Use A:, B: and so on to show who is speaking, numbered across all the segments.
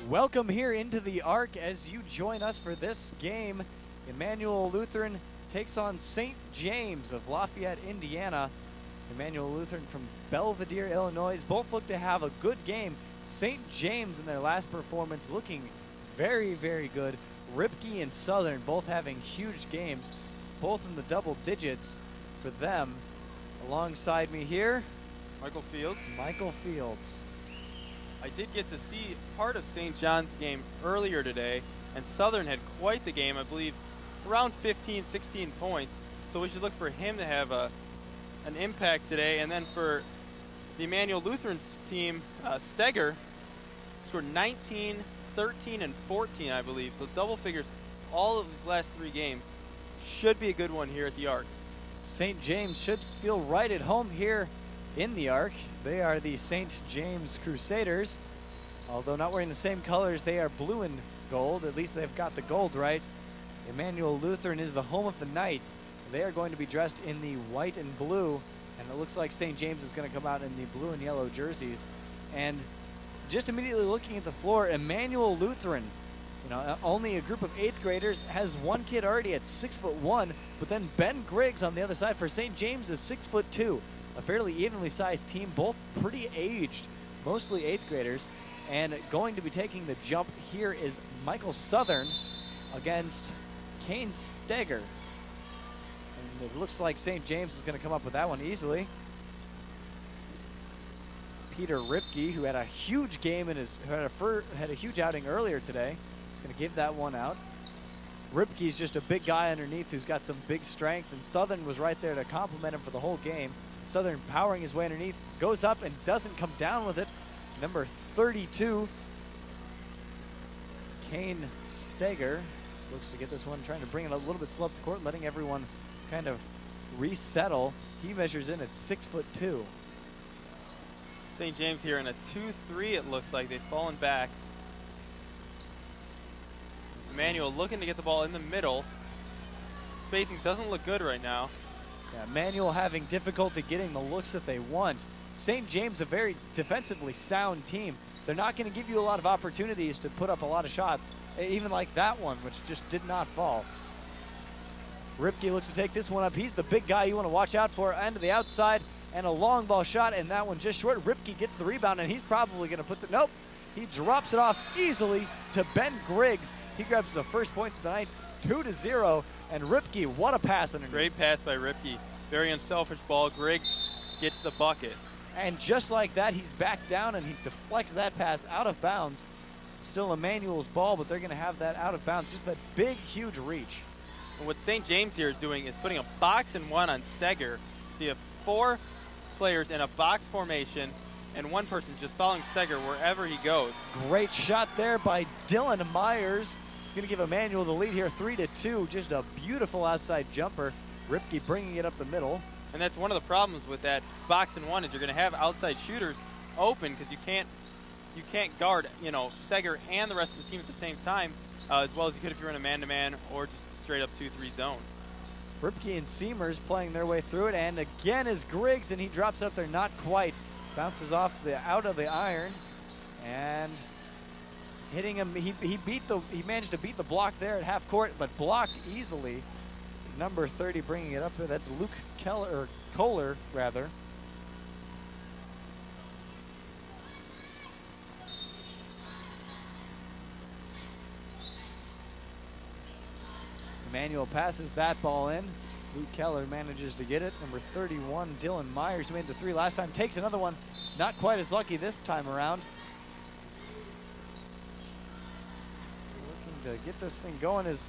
A: Welcome here into the Arc as you join us for this game. Emmanuel Lutheran takes on St. James of Lafayette, Indiana. Emmanuel Lutheran from Belvedere, Illinois. Both look to have a good game. St. James in their last performance looking very, very good. Ripke and Southern both having huge games, both in the double digits for them. Alongside me here,
B: Michael Fields.
A: Michael Fields.
B: I did get to see part of St. John's game earlier today, and Southern had quite the game, I believe around 15, 16 points. So we should look for him to have an impact today. And then for the Emmanuel Lutheran team, Steger scored 19, 13, and 14, I believe. So double figures all of the last three games. Should be a good one here at the Arc.
A: St. James should feel right at home here in the Arc. They are the St. James Crusaders. Although not wearing the same colors, they are blue and gold. At least they've got the gold right. Emmanuel Lutheran is the home of the Knights. They are going to be dressed in the white and blue, and it looks like St. James is going to come out in the blue and yellow jerseys. And just immediately looking at the floor, Emmanuel Lutheran, only a group of 8th graders, has one kid already at 6'1", but then Ben Griggs on the other side for St. James is 6'2". A fairly evenly sized team, both pretty aged, mostly 8th graders. And going to be taking the jump here is Michael Southern against Kane Steger. And it looks like St. James is going to come up with that one easily. Peter Ripke, who had a huge game in had a huge outing earlier today, is going to give that one out. Ripke's just a big guy underneath who's got some big strength, and Southern was right there to compliment him for the whole game. Southern powering his way underneath, goes up and doesn't come down with it. Number 32, Kane Steger, looks to get this one, trying to bring it a little bit slow up the court, letting everyone kind of resettle. He measures in at 6'2".
B: St. James here in a 2-3, it looks like. They've fallen back. Emmanuel looking to get the ball in the middle. Spacing doesn't look good right now.
A: Yeah, Emmanuel having difficulty getting the looks that they want. St. James, a very defensively sound team. They're not going to give you a lot of opportunities to put up a lot of shots, even like that one, which just did not fall. Ripke looks to take this one up. He's the big guy you want to watch out for. End to the outside, and a long ball shot, and that one just short. Ripke gets the rebound, and he's probably going to put the, nope. He drops it off easily to Ben Griggs. He grabs the first points of the night, 2-0, and Ripke, what a pass underneath.
B: Great pass by Ripke. Very unselfish ball. Griggs gets the bucket.
A: And just like that, he's back down, and he deflects that pass out of bounds. Still Emmanuel's ball, but they're going to have that out of bounds. Just that big, huge reach.
B: And what St. James here is doing is putting a box and one on Steger. So you have 4 players in a box formation and one person just following Steger wherever he goes.
A: Great shot there by Dylan Myers. It's going to give Emmanuel the lead here, 3-2. Just a beautiful outside jumper. Ripke bringing it up the middle.
B: And that's one of the problems with that box and one is you're going to have outside shooters open because you can't guard, Steger and the rest of the team at the same time as well as you could if you're in a man-to-man or just straight up 2-3 zone.
A: Ripke and Seamers playing their way through it, and again is Griggs, and he drops up there, not quite. Bounces off out of the iron, and hitting him. He managed to beat the block there at half court, but blocked easily. Number 30 bringing it up there. That's Luke Kohler rather. Emmanuel passes that ball in. Luke Keller manages to get it. Number 31, Dylan Myers, who made the 3 last time, takes another one. Not quite as lucky this time around. Looking to get this thing going is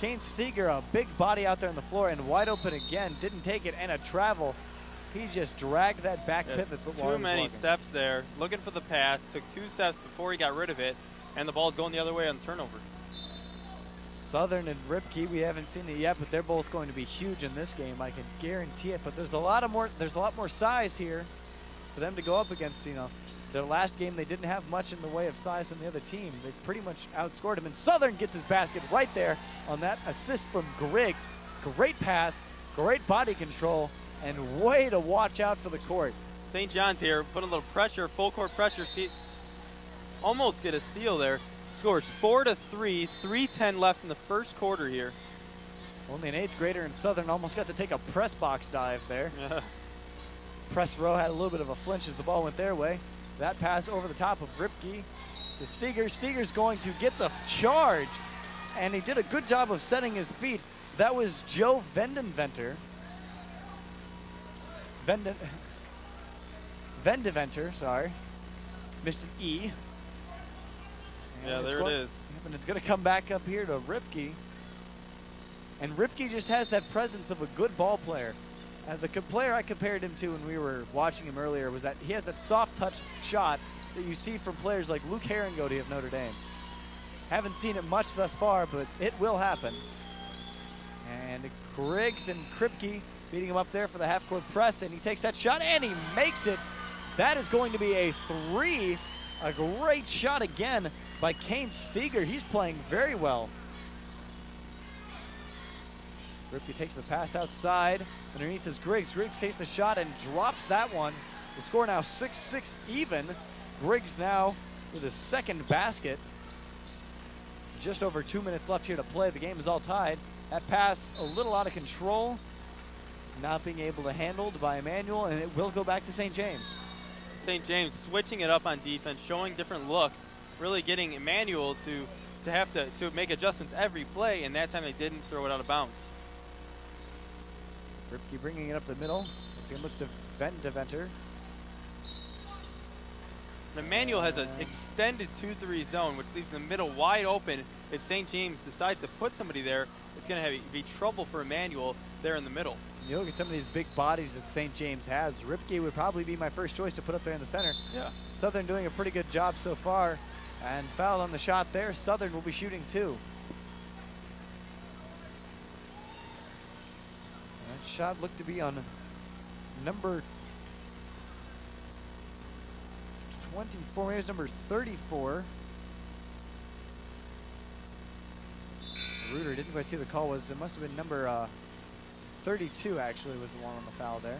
A: Kane Steger, a big body out there on the floor and wide open again. Didn't take it, and a travel. He just dragged that back pivot football.
B: Too many steps there. Looking for the pass. Took 2 steps before he got rid of it, and the ball's going the other way on the turnover.
A: Southern and Ripke, we haven't seen it yet, but they're both going to be huge in this game. I can guarantee it. But there's a lot more size here for them to go up against. Their last game they didn't have much in the way of size on the other team. They pretty much outscored him. And Southern gets his basket right there on that assist from Griggs. Great pass, great body control, and way to watch out for the court.
B: St. John's here, put a little pressure, full court pressure. See, almost get a steal there. Scores 4-3, 3:10 left in the first quarter here.
A: Only an 8th grader in Southern almost got to take a press box dive there.
B: Yeah.
A: Press row had a little bit of a flinch as the ball went their way. That pass over the top of Ripke to Steger. Steger's going to get the charge, and he did a good job of setting his feet. That was Joe Vendeventer, sorry. Missed an E.
B: Yeah, there it is.
A: And it's going to come back up here to Ripke. And Ripke just has that presence of a good ball player. The player I compared him to when we were watching him earlier was that he has that soft touch shot that you see from players like Luke Herringody of Notre Dame. Haven't seen it much thus far, but it will happen. And Griggs and Kripke beating him up there for the half-court press, and he takes that shot, and he makes it. That is going to be a 3. A great shot again by Kane Steger. He's playing very well. Ripke takes the pass outside. Underneath is Griggs. Griggs takes the shot and drops that one. The score now 6-6 even. Griggs now with his 2nd basket. Just over 2 minutes left here to play. The game is all tied. That pass a little out of control. Not being able to handled by Emmanuel, and it will go back to St. James.
B: St. James switching it up on defense, showing different looks, really getting Emmanuel to have to make adjustments every play, and that time they didn't throw it out of bounds.
A: Ripke bringing it up the middle. It looks to Vendeventer.
B: Emmanuel has an extended 2-3 zone, which leaves the middle wide open. If St. James decides to put somebody there, it's going to be trouble for Emmanuel there in the middle.
A: You look at some of these big bodies that St. James has. Ripke would probably be my first choice to put up there in the center.
B: Yeah.
A: Southern doing a pretty good job so far. And foul on the shot there. Southern will be shooting 2. That shot looked to be on number 24. Maybe it was number 34. Reuter didn't quite see the call. It must have been number 32 actually was the one on the foul there.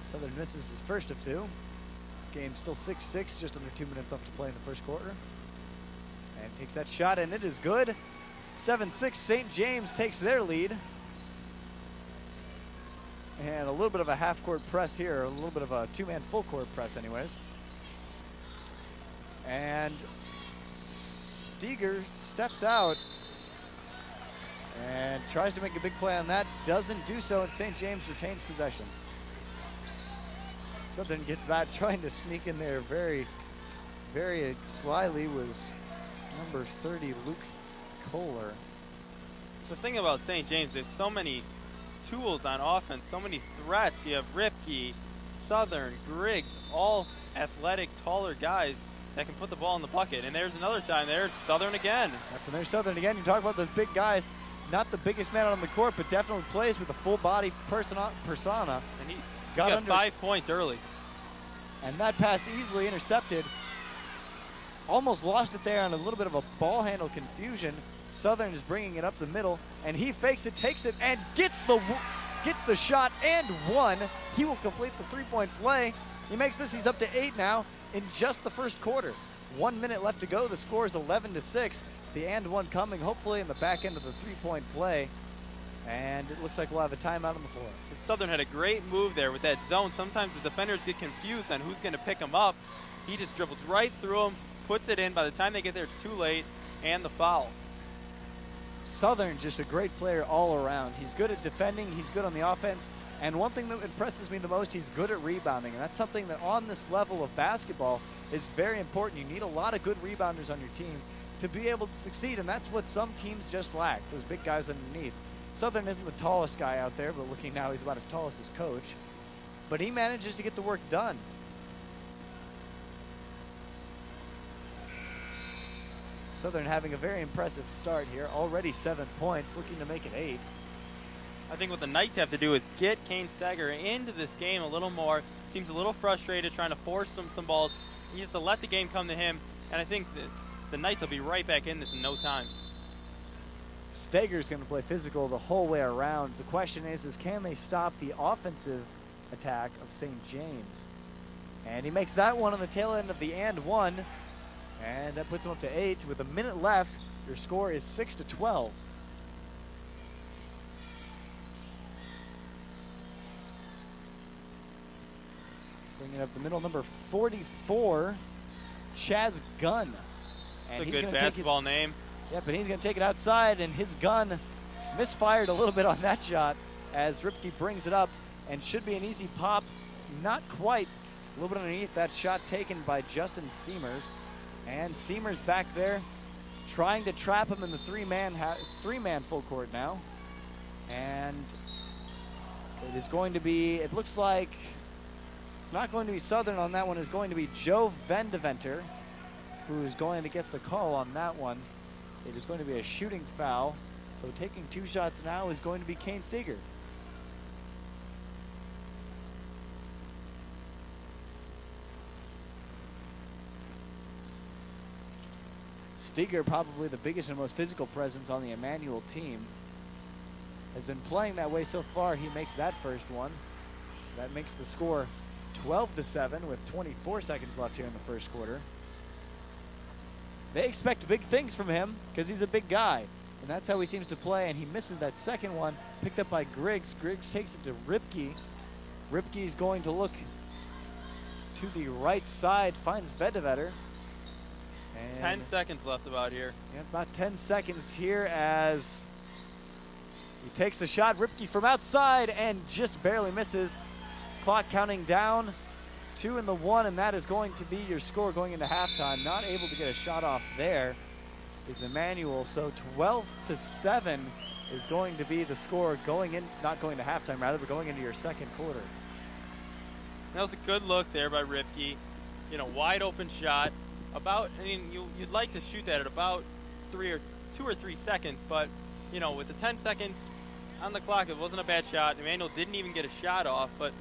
A: Southern misses his first of 2. Game still 6-6, just under 2 minutes left to play in the first quarter. And takes that shot, and it is good. 7-6, St. James takes their lead. And a little bit of a half-court press here, a little bit of a 2-man full-court press anyways. And Steger steps out and tries to make a big play on that. Doesn't do so, and St. James retains possession. Southern gets that, trying to sneak in there very, very slyly was number 30, Luke Kohler.
B: The thing about St. James, there's so many tools on offense, so many threats. You have Ripke, Southern, Griggs, all athletic, taller guys that can put the ball in the bucket. And there's another time. There's Southern again.
A: And there's Southern again. You talk about those big guys. Not the biggest man on the court, but definitely plays with a full-body persona.
B: And he
A: got
B: under 5 points early.
A: And that pass easily intercepted. Almost lost it there on a little bit of a ball handle confusion. Southern is bringing it up the middle, and he fakes it, takes it, and gets the shot and one. He will complete the three-point play. He makes this. He's up to 8 now in just the first quarter. 1 minute left to go. The score is 11-6. The and one coming, hopefully, in the back end of the three-point play. And it looks like we'll have a timeout on the floor.
B: Southern had a great move there with that zone. Sometimes the defenders get confused on who's going to pick him up. He just dribbles right through him, puts it in. By the time they get there, it's too late, and the foul.
A: Southern, just a great player all around. He's good at defending. He's good on the offense. And one thing that impresses me the most, he's good at rebounding. And that's something that on this level of basketball is very important. You need a lot of good rebounders on your team to be able to succeed. And that's what some teams just lack, those big guys underneath. Southern isn't the tallest guy out there, but looking now, he's about as tall as his coach. But he manages to get the work done. Southern having a very impressive start here. Already 7 points, looking to make it 8.
B: I think what the Knights have to do is get Kane Steger into this game a little more. Seems a little frustrated, trying to force some balls. He needs to let the game come to him, and I think that the Knights will be right back in this in no time.
A: Steger's going to play physical the whole way around. The question is can they stop the offensive attack of St. James? And he makes that one on the tail end of the and one. And that puts him up to 8. With a minute left, your score is 6-12. Bringing up the middle, number 44, Chaz Gunn.
B: And that's a good basketball name.
A: Yeah, but he's going to take it outside, and his gun misfired a little bit on that shot as Ripke brings it up, and should be an easy pop. Not quite. A little bit underneath that shot taken by Justin Seamers. And Seamers back there trying to trap him in the three-man. It's three-man full court now. And it is going to be, it looks like it's not going to be Southern on that one. It's going to be Joe Vendeventer who is going to get the call on that one. It is going to be a shooting foul. So taking 2 shots now is going to be Kane Steger. Steger, probably the biggest and most physical presence on the Emmanuel team, has been playing that way so far. He makes that first one. That makes the score 12-7 with 24 seconds left here in the first quarter. They expect big things from him because he's a big guy, and that's how he seems to play, and he misses that second one, picked up by Griggs. Griggs takes it to Ripke. Ripke's going to look to the right side, finds Vedeveder.
B: 10 seconds left about here.
A: Yeah, about 10 seconds here as he takes the shot. Ripke from outside and just barely misses. Clock counting down, 2 and the 1, and that is going to be your score going into halftime. Not able to get a shot off there is Emmanuel. So 12-7 is going to be the score going in, not going to halftime rather, but going into your second quarter.
B: That was a good look there by Ripke. You know, wide open shot. About, I mean, you'd like to shoot that at about 2 or 3 seconds, but, you know, with the 10 seconds on the clock, it wasn't a bad shot. Emmanuel didn't even get a shot off, but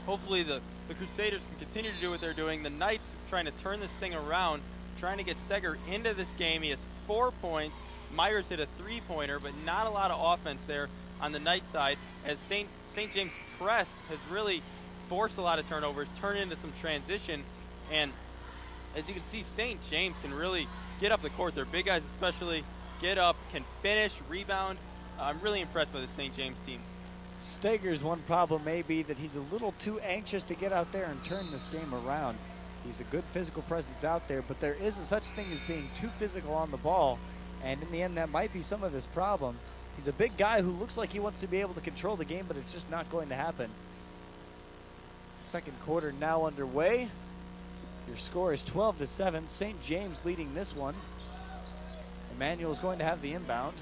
B: hopefully the Crusaders can continue to do what they're doing. The Knights trying to turn this thing around, trying to get Steger into this game. He has 4 points. Myers hit a 3-pointer, but not a lot of offense there on the Knight side, as St. James' press has really forced a lot of turnovers, turned into some transition, and as you can see, St. James can really get up the court. Their big guys especially get up, can finish, rebound. I'm really impressed by the St. James team.
A: Steger's one problem may be that he's a little too anxious to get out there and turn this game around. He's a good physical presence out there, but there is a such thing as being too physical on the ball, and in the end, that might be some of his problem. He's a big guy who looks like he wants to be able to control the game, but it's just not going to happen. Second quarter now underway. Your score is 12-7. St. James leading this one. Emmanuel is going to have the inbound.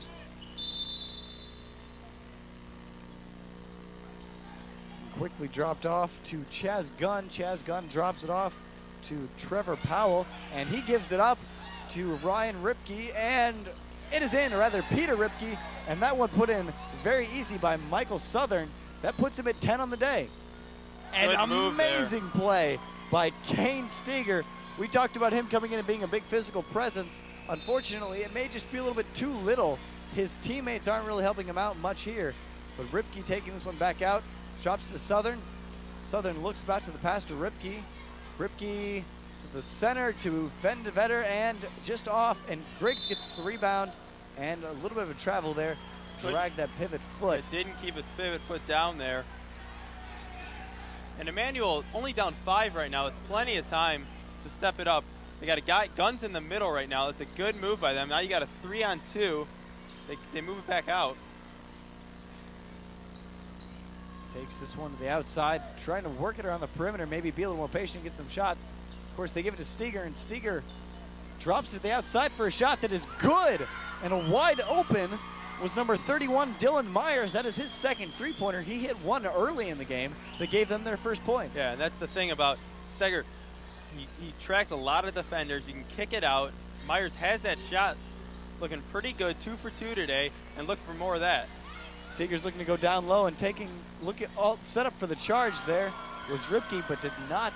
A: Quickly dropped off to Chaz Gunn. Chaz Gunn drops it off to Trevor Powell, and he gives it up to Ryan Ripke, and it is in, or rather Peter Ripke, and that one put in very easy by Michael Southern. That puts him at 10 on the day. An amazing play by Kane Steger. We talked about him coming in and being a big physical presence. Unfortunately, it may just be a little bit too little. His teammates aren't really helping him out much here, but Ripke taking this one back out, drops to Southern. Southern looks back to the pass to Ripke. Ripke to the center to Belvedere, and just off, and Griggs gets the rebound, and a little bit of a travel there. Dragged that pivot foot.
B: It didn't keep his pivot foot down there. And Emmanuel only down 5 right now. It's plenty of time to step it up. They got a guy, Guns in the middle right now. It's a good move by them. Now you got a 3-on-2. They move it back out.
A: Takes this one to the outside, trying to work it around the perimeter, maybe be a little more patient, get some shots. Of course, they give it to Steger, and Steger drops it to the outside for a shot that is good. And a wide open was number 31, Dylan Myers. That is his second three-pointer. He hit one early in the game that gave them their first points.
B: Yeah, and that's the thing about Steger. He tracks a lot of defenders. You can kick it out. Myers has that shot looking pretty good, 2 for 2 today, and look for more of that.
A: Steger's looking to go down low and look at all set up for the charge there was Ripke, but did not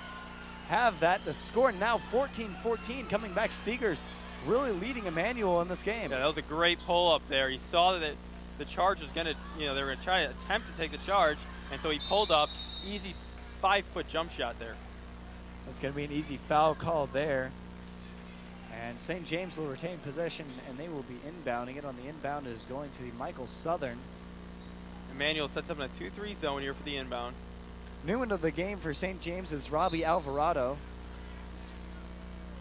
A: have that. The score now 14-14 coming back. Steger's really leading Emmanuel in this game.
B: Yeah, that was a great pull up there. He saw that the charge was going to, they were going to try to attempt to take the charge, and so he pulled up. Easy 5-foot jump shot there.
A: That's going to be an easy foul call there. And St. James will retain possession, and they will be inbounding it. On the inbound is going to be Michael Southern.
B: Emmanuel sets up in a 2-3 zone here for the inbound.
A: New into the game for St. James is Robbie Alvarado.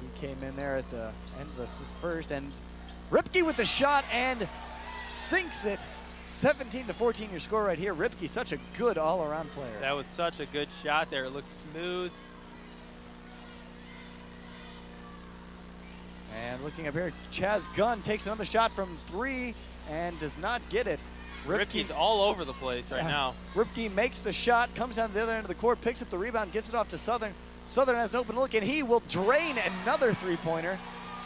A: He came in there at the end of the first, and Ripke with the shot and sinks it. 17-14 your score right here. Ripke, such a good all-around player.
B: That was such a good shot there. It looked smooth.
A: And looking up here, Chaz Gunn takes another shot from 3 and does not get it.
B: Ripke's all over the place right now.
A: Ripke makes the shot, comes down to the other end of the court, picks up the rebound, gives it off to Southern. Southern has an open look, and he will drain another three-pointer.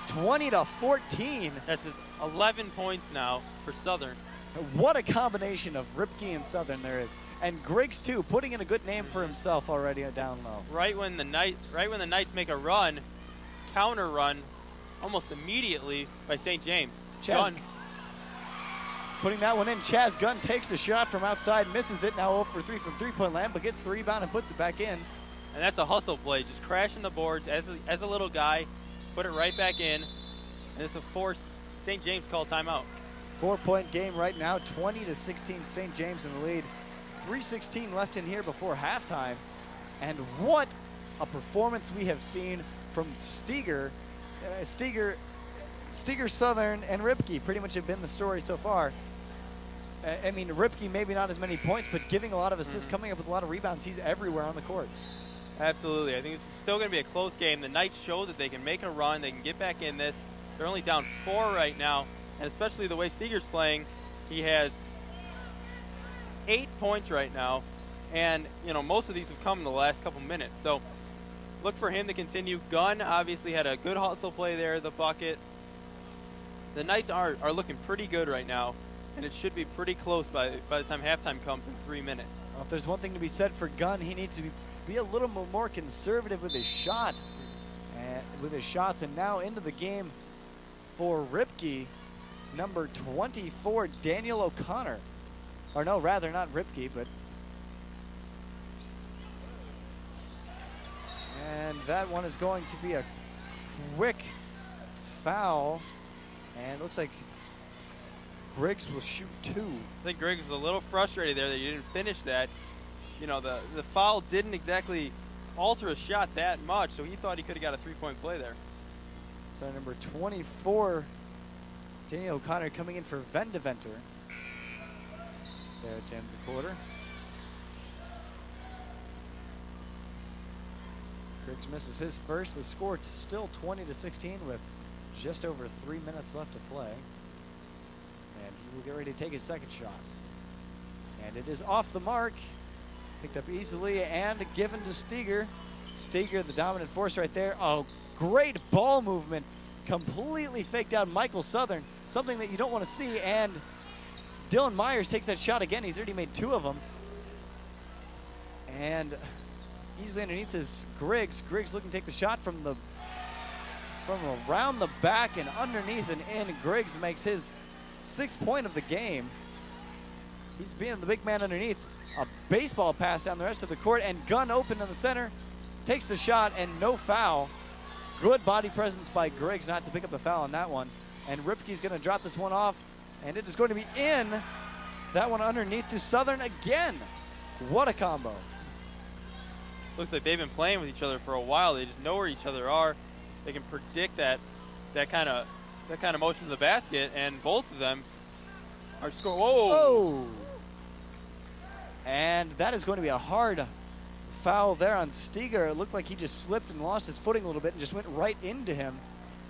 A: 20-14.
B: That's his 11 points now for Southern.
A: What a combination of Ripke and Southern there is. And Griggs, too, putting in a good name for himself already down low.
B: Right when the Knights make a run, counter run, almost immediately by St. James. Gunn.
A: Putting that one in. Chaz Gunn takes a shot from outside, misses it. Now 0 for 3 from three-point land, but gets the rebound and puts it back in.
B: And that's a hustle play, just crashing the boards as a little guy, put it right back in, and this will force St. James call timeout.
A: 4-point game right now, 20-16, St. James in the lead. 3:16 left in here before halftime. And what a performance we have seen from Steger. Steger, Southern, and Ripke pretty much have been the story so far. I mean, Ripke maybe not as many points, but giving a lot of assists, coming up with a lot of rebounds. He's everywhere on the court.
B: Absolutely. I think this is still going to be a close game. The Knights show that they can make a run. They can get back in this. They're only down 4 right now, and especially the way Steger's playing, he has 8 points right now, and most of these have come in the last couple minutes. So look for him to continue. Gunn obviously had a good hustle play there, the bucket. The Knights are looking pretty good right now, and it should be pretty close by the time halftime comes in 3 minutes.
A: Well, if there's one thing to be said for Gunn, he needs to be a little more conservative with his shot, and now into the game for Ripke, number 24, Daniel O'Connor. Or no, rather not Ripke, but. And that one is going to be a quick foul. And it looks like Griggs will shoot 2.
B: I think Griggs was a little frustrated there that you didn't finish that. The foul didn't exactly alter his shot that much, so he thought he could have got a 3-point play there.
A: So number 24, Daniel O'Connor coming in for Belvedere there at the end of the quarter. Griggs misses his first. The score still 20-16 with just over 3 minutes left to play. And he will get ready to take his second shot. And it is off the mark. Picked up easily and given to Steger. Steger, the dominant force right there. Oh, great ball movement. Completely faked out Michael Southern. Something that you don't want to see. And Dylan Myers takes that shot again. He's already made 2 of them. And easily underneath is Griggs. Griggs looking to take the shot from around the back and underneath and in. Griggs makes his 6th point of the game. He's being the big man underneath. A baseball pass down the rest of the court, and Gunn open in the center. Takes the shot, and no foul. Good body presence by Griggs not to pick up the foul on that one. And Ripke's going to drop this one off, and it is going to be in. That one underneath to Southern again. What a combo.
B: Looks like they've been playing with each other for a while. They just know where each other are. They can predict that kind of motion to the basket, and both of them are scoring. Whoa!
A: Oh! And that is going to be a hard foul there on Steger. It looked like he just slipped and lost his footing a little bit and just went right into him.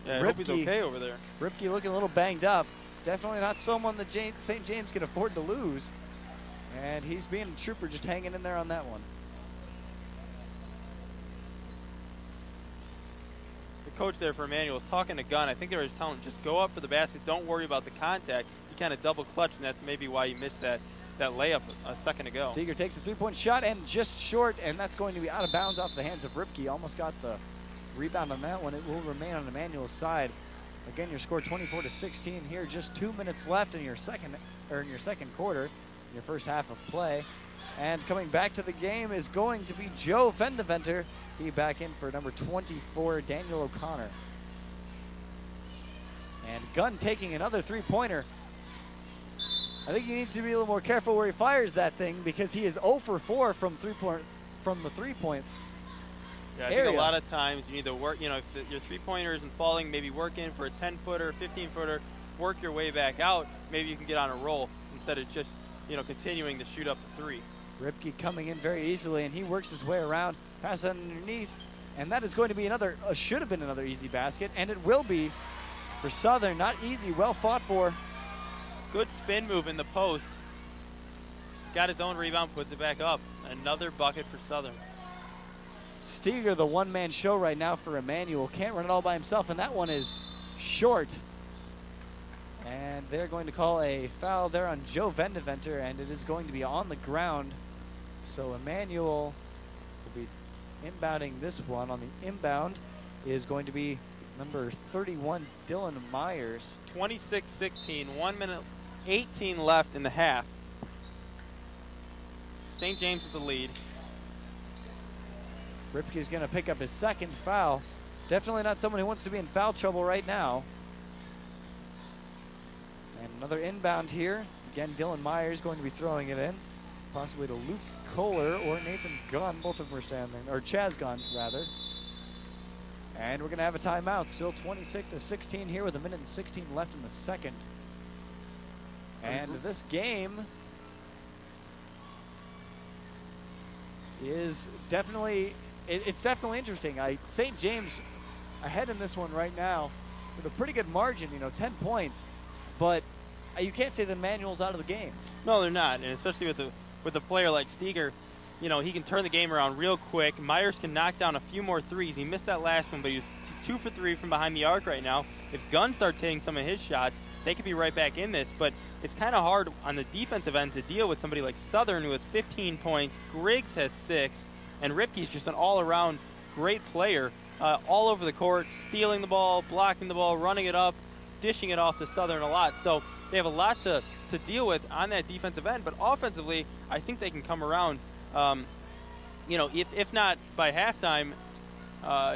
B: Yeah, I hope he's okay over there.
A: Ripke looking a little banged up. Definitely not someone that St. James can afford to lose. And he's being a trooper, just hanging in there on that one.
B: The coach there for Emmanuel was talking to Gunn. I think they were just telling him, just go up for the basket. Don't worry about the contact. He kind of double clutched, and that's maybe why he missed that layup a second ago.
A: Steger takes a 3-point shot and just short, and that's going to be out of bounds off the hands of Ripke. Almost got the rebound on that one. It will remain on Emmanuel's side. Again, your score 24-16 here. Just 2 minutes left in your second quarter, in your first half of play. And coming back to the game is going to be Joe Vendeventer. He back in for number 24, Daniel O'Connor. And Gunn taking another 3-pointer. I think he needs to be a little more careful where he fires that thing, because he is 0 for 4 from the 3-point
B: yeah, I
A: area.
B: think a lot of times you need to work, if your 3-pointer isn't falling, maybe work in for a 10-footer, 15-footer, work your way back out. Maybe you can get on a roll instead of just, continuing to shoot up the 3.
A: Ripke coming in very easily, and he works his way around, pass underneath, and that is going to be should have been another easy basket, and it will be for Southern. Not easy, well fought for.
B: Good spin move in the post. Got his own rebound, puts it back up. Another bucket for Southern.
A: Steger, the one-man show right now for Emmanuel. Can't run it all by himself, and that one is short. And they're going to call a foul there on Joe Vendeventer, and it is going to be on the ground. So Emmanuel will be inbounding this one. On the inbound is going to be number 31, Dylan Myers.
B: 26-16, 1 minute 18 left in the half. St. James with the lead.
A: Ripke's going to pick up his second foul. Definitely not someone who wants to be in foul trouble right now. And another inbound here. Again, Dylan Myers going to be throwing it in, possibly to Luke Kohler or Nathan Gunn. Both of them are standing, or Chaz Gunn, rather. And we're going to have a timeout. Still 26-16 here with 1:16 left in the second. And this game is definitely, it's definitely interesting. St. James ahead in this one right now with a pretty good margin, 10 points. But you can't say that Emmanuel's out of the game.
B: No, they're not, and especially with a player like Steger, he can turn the game around real quick. Myers can knock down a few more threes. He missed that last one, but he's 2 for 3 from behind the arc right now. If Gunn starts hitting some of his shots, they could be right back in this. But it's kind of hard on the defensive end to deal with somebody like Southern, who has 15 points. Griggs has 6, and Ripke's just an all-around great player, all over the court, stealing the ball, blocking the ball, running it up, dishing it off to Southern a lot. So they have a lot to deal with on that defensive end. But offensively, I think they can come around, if not by halftime,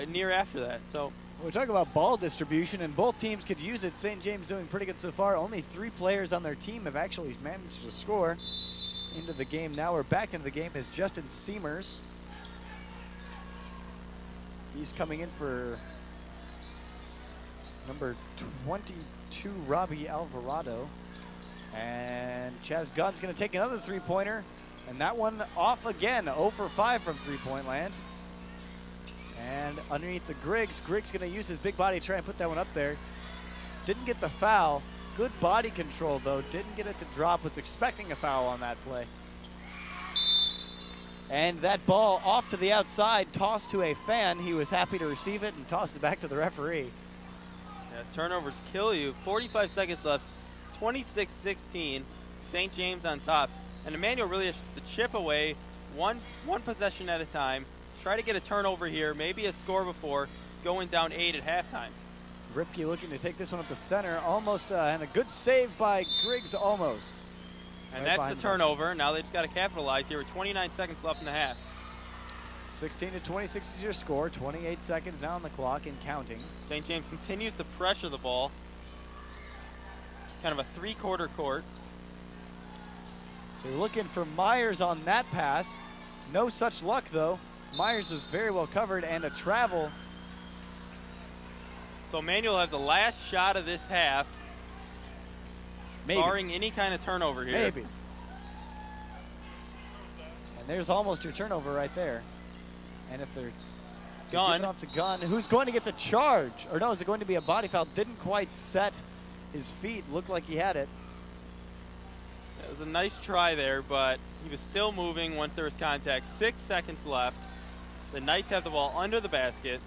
B: near after that. So
A: we're talking about ball distribution, and both teams could use it. St. James doing pretty good so far. Only 3 players on their team have actually managed to score into the game. Now we're back into the game is Justin Seamers. He's coming in for number 22, Robbie Alvarado. And Chaz Gunn's going to take another 3-pointer. And that one off again, 0 for 5 from 3-point land. And underneath the Griggs going to use his big body to try and put that one up there. Didn't get the foul. Good body control, though. Didn't get it to drop. Was expecting a foul on that play. And that ball off to the outside, tossed to a fan. He was happy to receive it and toss it back to the referee.
B: Yeah, turnovers kill you. 45 seconds left, 26-16. St. James on top. And Emmanuel really has to chip away one possession at a time. Try to get a turnover here, maybe a score before going down 8 at halftime.
A: Ripke looking to take this one up the center. Almost, and a good save by Griggs almost.
B: And
A: Right
B: that's the turnover. Now they just got to capitalize here with 29 seconds left in the half.
A: 16-26 is your score. 28 seconds now on the clock and counting.
B: St. James continues to pressure the ball. Kind of a three-quarter court.
A: They're looking for Myers on that pass. No such luck, though. Myers was very well covered, and a travel.
B: So Emmanuel have the last shot of this half.
A: Maybe.
B: Barring any kind of turnover here.
A: Maybe. And there's almost your turnover right there. And if they're giving off to Gunn, who's going to get the charge? Or no, is it going to be a body foul? Didn't quite set his feet. Looked like he had it.
B: It was a nice try there, but he was still moving once there was contact. 6 seconds left. The Knights have the ball under the basket.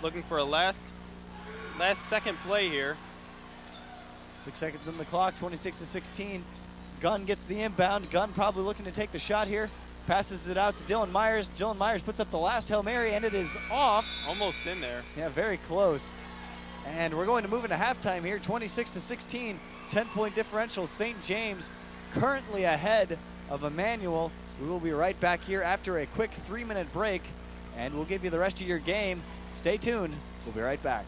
B: Looking for a last second play here.
A: 6 seconds on the clock, 26-16. Gunn gets the inbound. Gunn probably looking to take the shot here. Passes it out to Dylan Myers. Dylan Myers puts up the last Hail Mary, and it is off.
B: Almost in there.
A: Yeah, very close. And we're going to move into halftime here, 26-16. 10-point differential. St. James currently ahead of Emmanuel. We will be right back here after a quick 3-minute break, and we'll give you the rest of your game. Stay tuned. We'll be right back.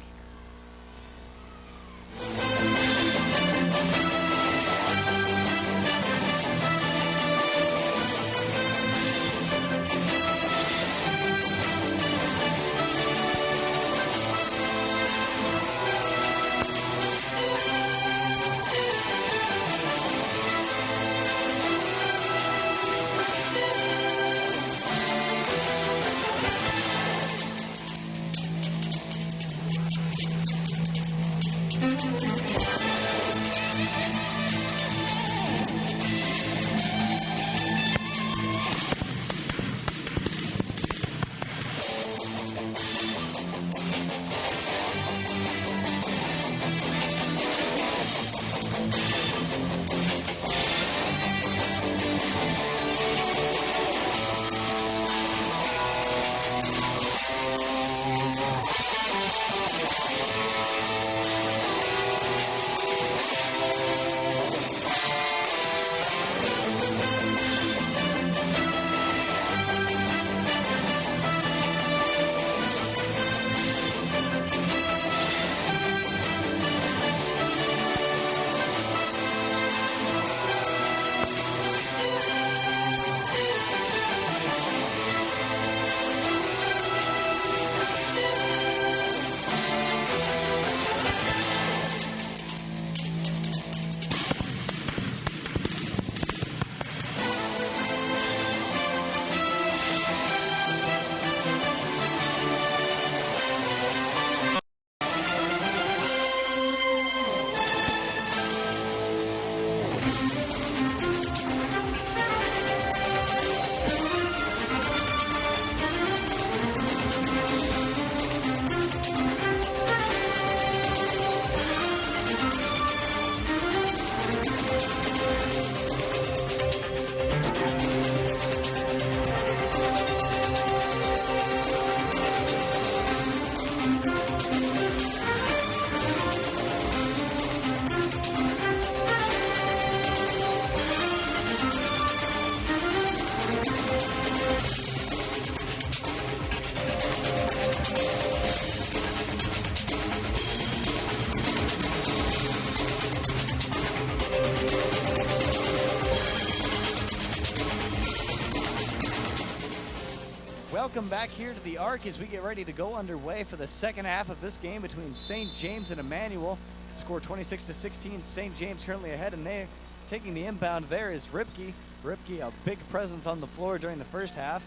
A: Welcome back here to the Arc as we get ready to go underway for the second half of this game between St. James and Emmanuel. Score 26-16. St. James currently ahead, and they're taking the inbound. There is Ripke. Ripke, a big presence on the floor during the first half,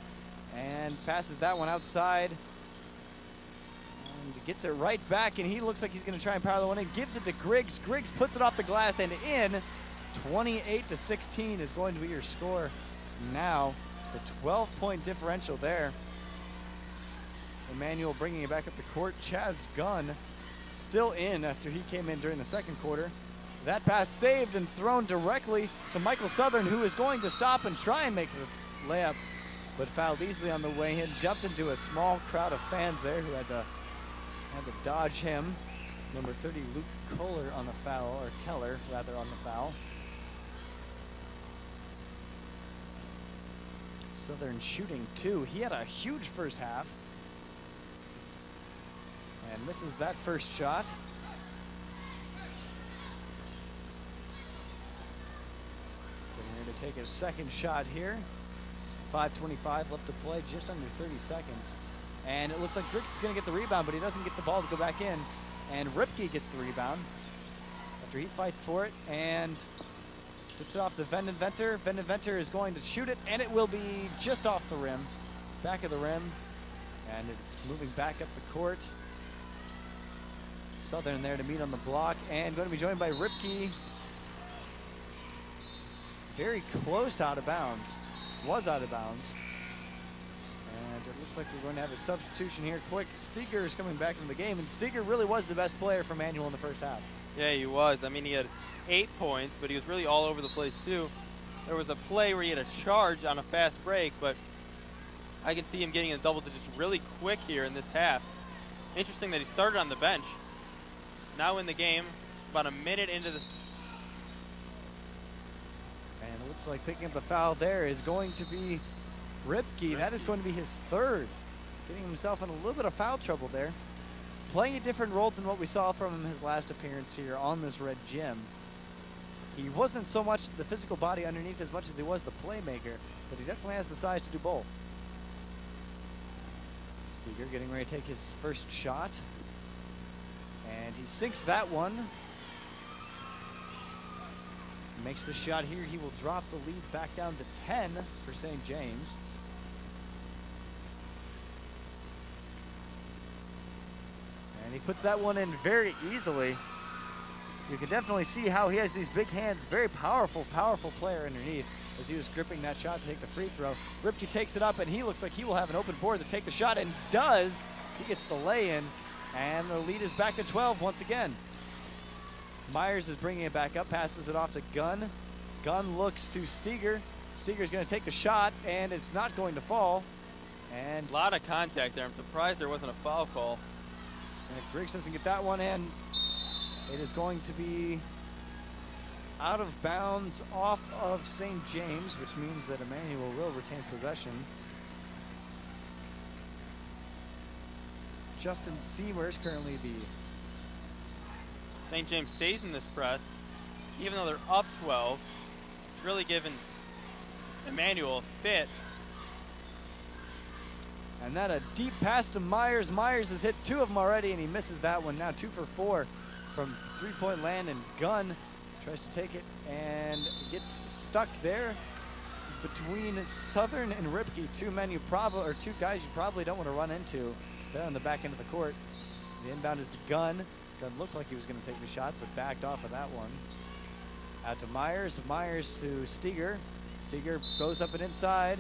A: and passes that one outside. And gets it right back, and he looks like he's going to try and power the one in. Gives it to Griggs. Griggs puts it off the glass and in. 28-16 is going to be your score now. It's a 12-point differential there. Emmanuel bringing it back up the court. Chaz Gunn still in after he came in during the second quarter. That pass saved and thrown directly to Michael Southern, who is going to stop and try and make the layup, but fouled easily on the way in. Jumped into a small crowd of fans there who had to dodge him. Number 30, Luke Kohler on the foul, or Keller rather, on the foul. Southern shooting 2. He had a huge first half. And misses that first shot. Getting ready to take his second shot here. 5:25 left to play, just under 30 seconds. And it looks like Griggs is going to get the rebound, but he doesn't get the ball to go back in. And Ripke gets the rebound after he fights for it and tips it off to Vendeventer. Vendeventer is going to shoot it, and it will be just off the rim, back of the rim. And it's moving back up the court. Southern there to meet on the block, and going to be joined by Ripke. Very close to out of bounds. Was out of bounds. And it looks like we're going to have a substitution here quick. Steger is coming back into the game, and Steger really was the best player for Emmanuel in the first half.
B: Yeah, he was. I mean, he had 8 points, but he was really all over the place too. There was a play where he had a charge on a fast break, but I can see him getting in double digits really quick here in this half. Interesting that he started on the bench. Now in the game, about a minute into the...
A: And it looks like picking up the foul there is going to be Ripke. That is going to be his third. Getting himself in a little bit of foul trouble there. Playing a different role than what we saw from him his last appearance here on this red gym. He wasn't so much the physical body underneath as much as he was the playmaker, but he definitely has the size to do both. Steger getting ready to take his first shot. And he sinks that one. Makes the shot here. He will drop the lead back down to 10 for St. James. And he puts that one in very easily. You can definitely see how he has these big hands. Very powerful, powerful player underneath as he was gripping that shot to take the free throw. Ripke takes it up, and he looks like he will have an open board to take the shot, and does. He gets the lay-in, and the lead is back to 12 once again. Myers is bringing it back up, passes it off to Gunn. Gunn looks to Steger. Steger's going to take the shot, and it's not going to fall. And
B: a lot of contact there. I'm surprised there wasn't a foul call.
A: And Griggs doesn't get that one in. It is going to be out of bounds off of St. James, which means that Emmanuel will retain possession. Justin Seymour is currently the...
B: St. James stays in this press, even though they're up 12. It's really given Emmanuel a fit.
A: And that a deep pass to Myers. Myers has hit 2 of them already, and he misses that one. Now 2 for 4 from three-point land, and Gunn tries to take it and gets stuck there between Southern and Ripke. 2 men you probably, or 2 guys you probably don't want to run into there on the back end of the court. The inbound is to Gunn. Gunn looked like he was going to take the shot, but backed off of that one. Out to Myers. Myers to Steger. Steger goes up and inside.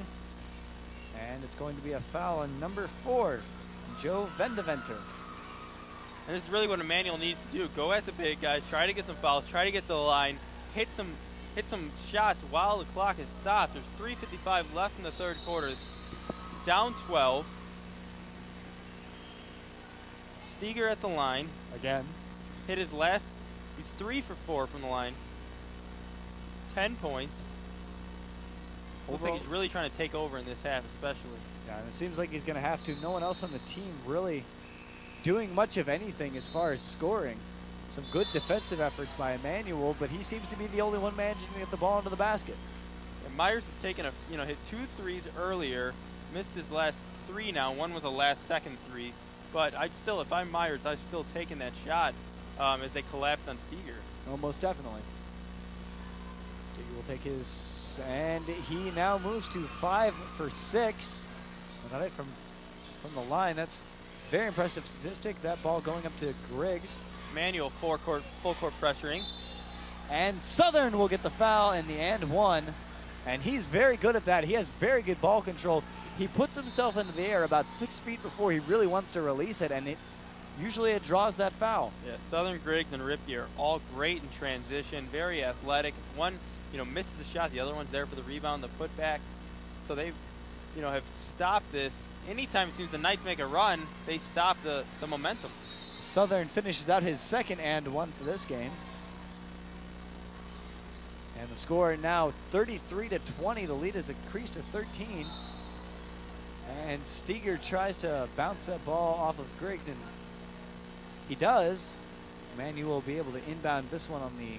A: And it's going to be a foul on number 4, Joe Vendeventer.
B: And this is really what Emmanuel needs to do. Go at the big guys, try to get some fouls, try to get to the line, hit some shots while the clock is stopped. There's 3:55 left in the third quarter. Down 12. Steger at the line.
A: Again.
B: Hit his last, he's 3 for 4 from the line. 10 points. Looks like he's really trying to take over in this half especially.
A: Yeah, and it seems like he's going to have to. No one else on the team really doing much of anything as far as scoring. Some good defensive efforts by Emmanuel, but he seems to be the only one managing to get the ball into the basket.
B: And Myers has taken hit 2 threes earlier, missed his last 3 now. One was a last second 3. But if I'm Myers, I've still taken that shot as they collapse on Steger.
A: Oh, most definitely. Steger will take his, and he now moves to 5 for 6. Another from the line. That's Very impressive statistic. That ball going up to Griggs.
B: Emmanuel full court pressuring.
A: And Southern will get the foul in the and one. And he's very good at that. He has very good ball control. He puts himself into the air about 6 feet before he really wants to release it, and usually it draws that foul.
B: Yeah, Southern, Griggs, and Ripke are all great in transition, very athletic. If one, misses a shot, the other one's there for the rebound, the putback. So they, have stopped this. Anytime it seems the Knights make a run, they stop the momentum.
A: Southern finishes out his second and one for this game. And the score now 33-20. The lead has increased to 13. And Steger tries to bounce that ball off of Griggs, and he does. Emmanuel will be able to inbound this one on the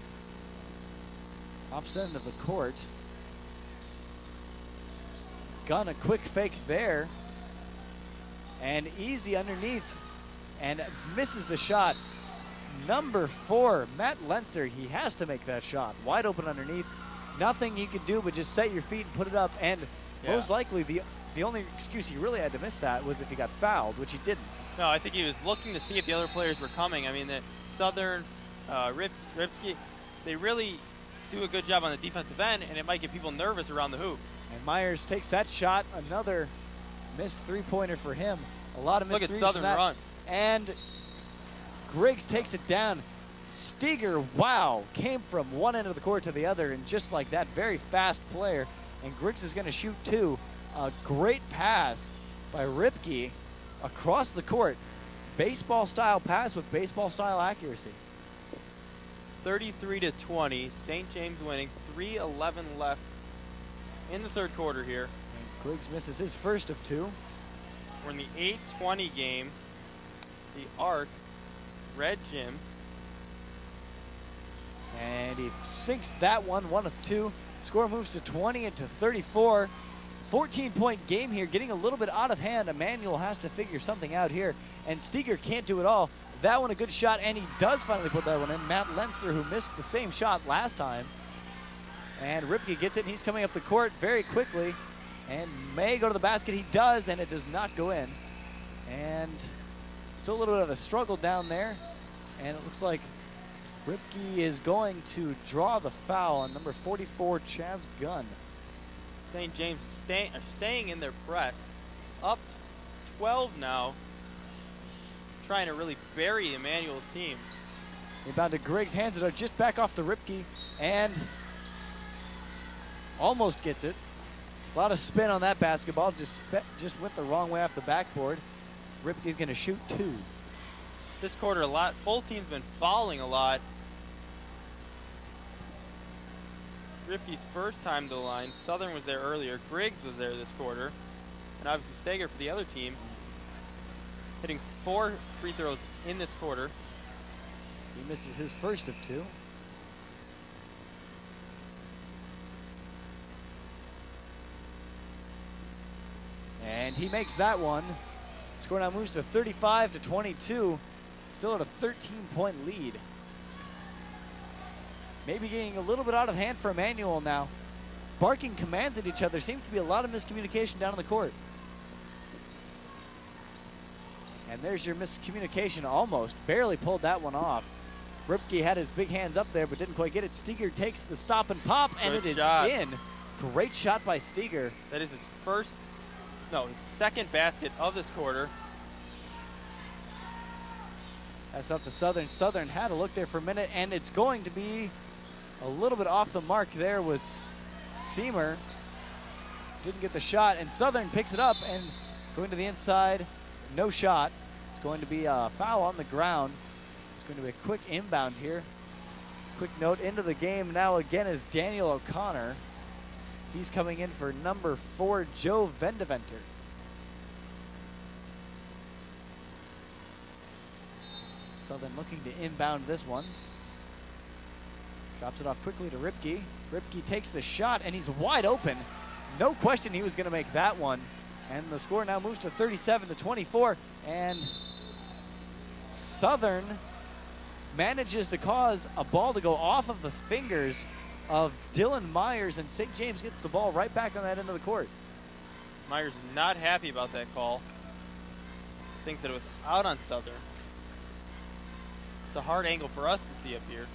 A: opposite end of the court. Gun a quick fake there. And easy underneath. And misses the shot. Number 4, Matt Lenser. He has to make that shot. Wide open underneath. Nothing you can do but just set your feet and put it up. And most likely the only excuse he really had to miss that was if he got fouled, which he didn't.
B: No, I think he was looking to see if the other players were coming. I mean, the Southern, Ripke, they really do a good job on the defensive end, and it might get people nervous around the hoop.
A: And Myers takes that shot. Another missed three-pointer for him. A lot of missed threes.
B: Look at Southern run.
A: And Griggs takes it down. Steger, wow, came from one end of the court to the other, and just like that, very fast player. And Griggs is going to shoot two. A great pass by Ripke across the court. Baseball-style pass with baseball-style accuracy.
B: 33-20, St. James winning. 3:11 left in the third quarter here.
A: And Griggs misses his first of two.
B: We're in the 8:20 game. The Arc, red gym.
A: And he sinks that one of two. Score moves to 20 and to 34. 14-point game here, getting a little bit out of hand. Emmanuel has to figure something out here, and Steger can't do it all. That one a good shot, and he does finally put that one in. Matt Lenser, who missed the same shot last time. And Ripke gets it, and he's coming up the court very quickly and may go to the basket. He does, and it does not go in. And still a little bit of a struggle down there, and it looks like Ripke is going to draw the foul on number 44, Chaz Gunn.
B: St. James staying in their press. Up 12 now. Trying to really bury Emmanuel's team.
A: Inbound to Griggs, hands it out just back off to Ripke, and almost gets it. A lot of spin on that basketball, just went the wrong way off the backboard. Ripke's going to shoot two.
B: This quarter, both teams been fouling a lot. Ripke's first time to the line. Southern was there earlier. Griggs was there this quarter. And obviously Steger for the other team. Hitting 4 free throws in this quarter.
A: He misses his first of two. And he makes that one. Score now moves to 35-22. Still at a 13-point lead. Maybe getting a little bit out of hand for Emmanuel now. Barking commands at each other. Seems to be a lot of miscommunication down on the court. And there's your miscommunication almost. Barely pulled that one off. Ripke had his big hands up there but didn't quite get it. Steger takes the stop and pop, and it is in. Great shot by Steger.
B: That is his second basket of this quarter.
A: That's up to Southern. Southern had a look there for a minute, and it's going to be a little bit off the mark there was Seamer. Didn't get the shot, and Southern picks it up and going to the inside. No shot. It's going to be a foul on the ground. It's going to be a quick inbound here. Quick note into the game now again is Daniel O'Connor. He's coming in for number 4, Joe Vendeventer. Southern looking to inbound this one. Drops it off quickly to Ripke. Ripke takes the shot, and he's wide open. No question he was going to make that one. And the score now moves to 37-24. And Southern manages to cause a ball to go off of the fingers of Dylan Myers, and St. James gets the ball right back on that end of the court.
B: Myers not happy about that call. Thinks that it was out on Southern. It's a hard angle for us to see up here.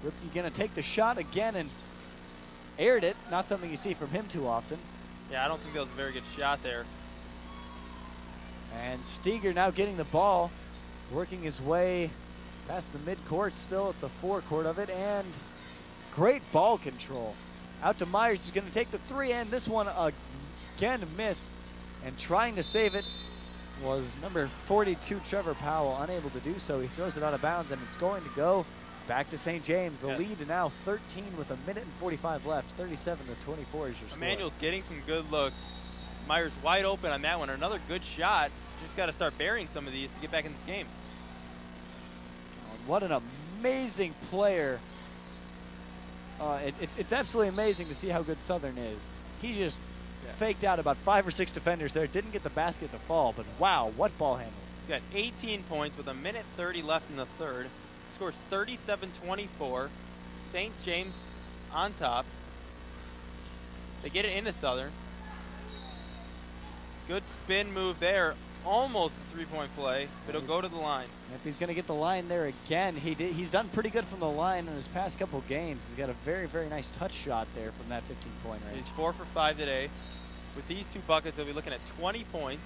A: Ripke going to take the shot again and aired it. Not something you see from him too often.
B: Yeah, I don't think that was a very good shot there.
A: And Steger now getting the ball, working his way past the midcourt, still at the forecourt of it, and great ball control. Out to Myers, who's going to take the three, and this one again missed. And trying to save it was number 42, Trevor Powell, unable to do so. He throws it out of bounds, and it's going to go back to St. James. The lead now 13 with a minute and 45 left. 37-24 is your score.
B: Emmanuel's getting some good looks. Myers wide open on that one. Another good shot. Just got to start burying some of these to get back in this game.
A: What an amazing player. It's absolutely amazing to see how good Southern is. He just faked out about 5 or 6 defenders there. Didn't get the basket to fall, but wow, what ball handling.
B: He's got 18 points with a minute 30 left in the third. Scores 37-24. St. James on top. They get it into Southern. Good spin move there. Almost a three-point play, but it'll go to the line.
A: If he's going to get the line there again, he's done pretty good from the line in his past couple games. He's got a very, very nice touch shot there from that 15-point range.
B: He's 4 for 5 today. With these 2 buckets, he'll be looking at 20 points.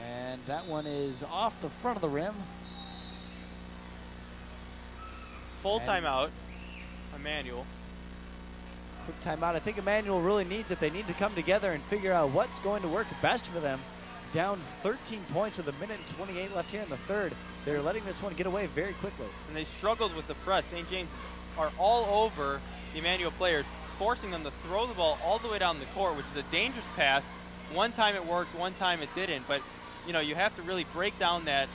A: And that one is off the front of the rim.
B: Full timeout, Emmanuel.
A: Quick timeout. I think Emmanuel really needs it. They need to come together and figure out what's going to work best for them. Down 13 points with a minute and 28 left here in the third. They're letting this one get away very quickly.
B: And they struggled with the press. St. James are all over the Emmanuel players, forcing them to throw the ball all the way down the court, which is a dangerous pass. One time it worked, one time it didn't. But, you know, you have to really break down that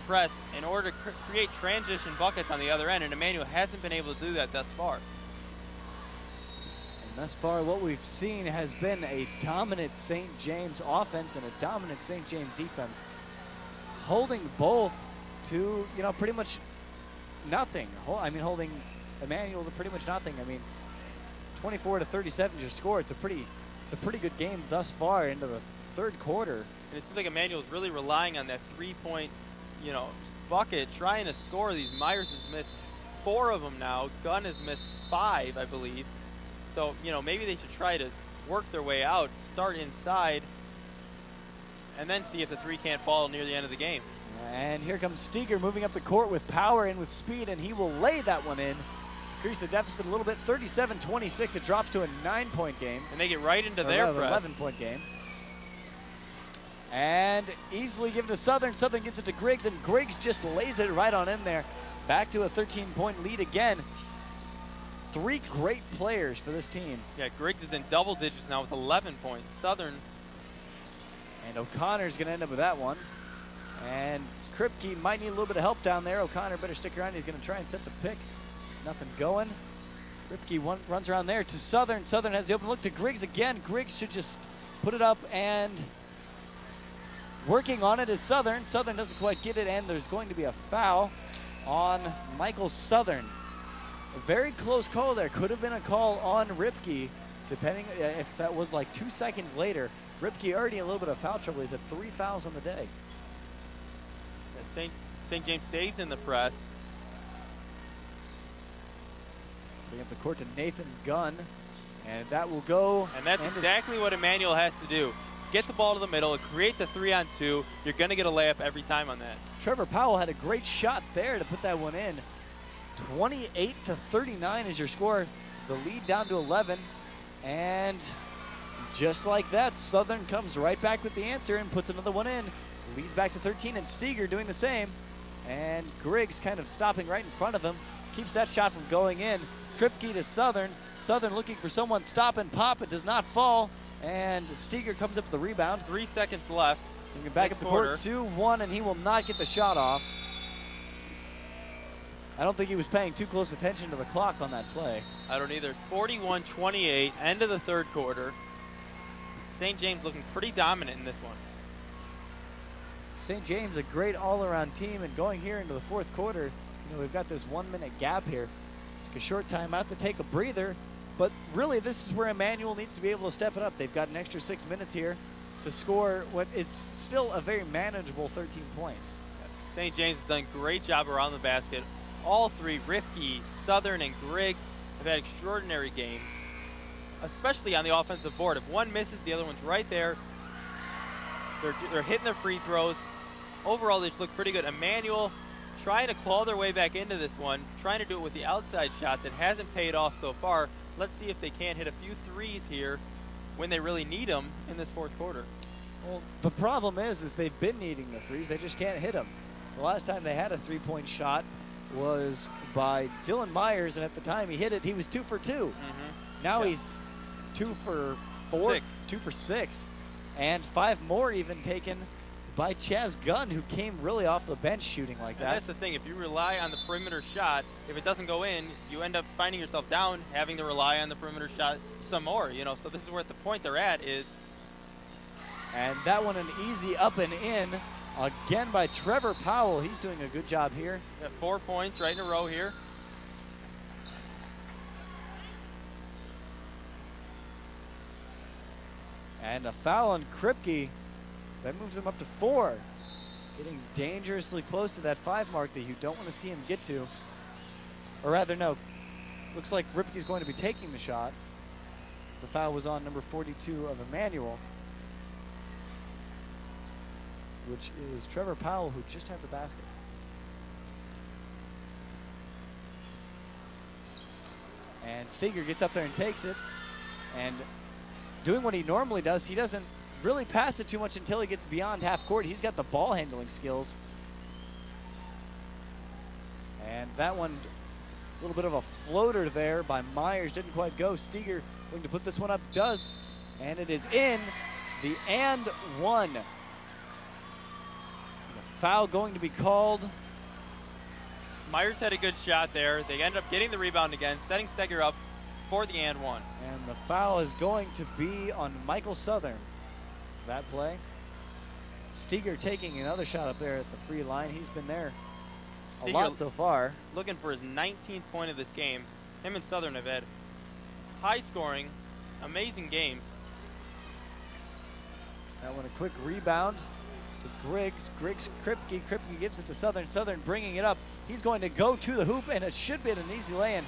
B: press in order to create transition buckets on the other end, and Emmanuel hasn't been able to do that thus far.
A: Thus far, what we've seen has been a dominant St. James offense and a dominant St. James defense, holding both to, you know, pretty much nothing. I mean, holding Emmanuel to pretty much nothing. I mean, 24-37 is your score. It's a pretty good game thus far into the third quarter.
B: And it seems like Emmanuel's really relying on that three-point, you know, bucket, trying to score these. Myers has missed 4 of them now. Gunn has missed 5, I believe. So, you know, maybe they should try to work their way out, start inside, and then see if the 3 can't fall near the end of the game.
A: And here comes Steger moving up the court with power and with speed, and he will lay that one in. Decrease the deficit a little bit, 37-26. It drops to a 9-point game.
B: And they get right into their press.
A: 11-point game. And easily given to Southern. Southern gives it to Griggs, and Griggs just lays it right on in there. Back to a 13-point lead again. 3 great players for this team.
B: Yeah, Griggs is in double digits now with 11 points. Southern.
A: And O'Connor's going to end up with that one. And Kripke might need a little bit of help down there. O'Connor better stick around. He's going to try and set the pick. Nothing going. Kripke runs around there to Southern. Southern has the open look to Griggs again. Griggs should just put it up, and working on it is Southern. Southern doesn't quite get it, and there's going to be a foul on Michael Southern. A very close call there. Could have been a call on Ripke, depending if that was like 2 seconds later. Ripke already in a little bit of foul trouble. He's at 3 fouls on the day.
B: Yeah, St. James stays in the press.
A: Bring up the court to Nathan Gunn, and that will go.
B: And that's exactly what Emmanuel has to do. Get the ball to the middle. It creates a 3-on-2. You're going to get a layup every time on that.
A: Trevor Powell had a great shot there to put that one in. 28-39 is your score. The lead down to 11. And just like that, Southern comes right back with the answer and puts another one in. Leads back to 13, and Steger doing the same. And Griggs kind of stopping right in front of him. Keeps that shot from going in. Kripke to Southern. Southern looking for someone stop and pop. It does not fall. And Steger comes up with the rebound.
B: 3 seconds left.
A: He can back up the court 2-1, and he will not get the shot off. I don't think he was paying too close attention to the clock on that play.
B: I don't either. 41-28, end of the third quarter. St. James looking pretty dominant in this one.
A: St. James, a great all-around team, and going here into the fourth quarter, you know, we've got this 1-minute gap here. It's a short timeout to take a breather, but really this is where Emmanuel needs to be able to step it up. They've got an extra 6 minutes here, to score what is still a very manageable 13 points.
B: St. James has done a great job around the basket. All three, Ripke, Southern, and Griggs, have had extraordinary games, especially on the offensive board. If one misses, the other one's right there. They're hitting their free throws. Overall, they just look pretty good. Emmanuel trying to claw their way back into this one, trying to do it with the outside shots. It hasn't paid off so far. Let's see if they can hit a few threes here when they really need them in this fourth quarter.
A: Well, the problem is they've been needing the threes. They just can't hit them. The last time they had a three-point shot was by Dylan Myers, and at the time he hit it, he was 2 for 2.
B: Mm-hmm.
A: Now he's 2 for 4,
B: 6.
A: 2 for 6, and 5 more even taken by Chaz Gunn, who came really off the bench shooting like that.
B: And that's the thing. If you rely on the perimeter shot, if it doesn't go in, you end up finding yourself down, having to rely on the perimeter shot some more. So this is where the point they're at is.
A: And that one an easy up and in again by Trevor Powell. He's doing a good job here.
B: Got 4 points right in a row here.
A: And a foul on Kripke. That moves him up to 4. Getting dangerously close to that 5 mark that you don't want to see him get to. Or rather, no. Looks like Kripke's going to be taking the shot. The foul was on number 42 of Emmanuel, which is Trevor Powell, who just had the basket. And Steger gets up there and takes it. And doing what he normally does, he doesn't really pass it too much until he gets beyond half court. He's got the ball handling skills. And that one, a little bit of a floater there by Myers, didn't quite go. Steger going to put this one up, does, and it is in. The and one. The foul going to be called.
B: Myers had a good shot there. They end up getting the rebound again, setting Steger up for the and one.
A: And the foul is going to be on Michael Southern. That play. Steger taking another shot up there at the free line. He's been there a lot so far.
B: Looking for his 19th point of this game. Him and Southern have had high scoring, amazing games.
A: That one a quick rebound to Griggs. Kripke gives it to Southern. Southern bringing it up. He's going to go to the hoop, and it should be an easy lay-in.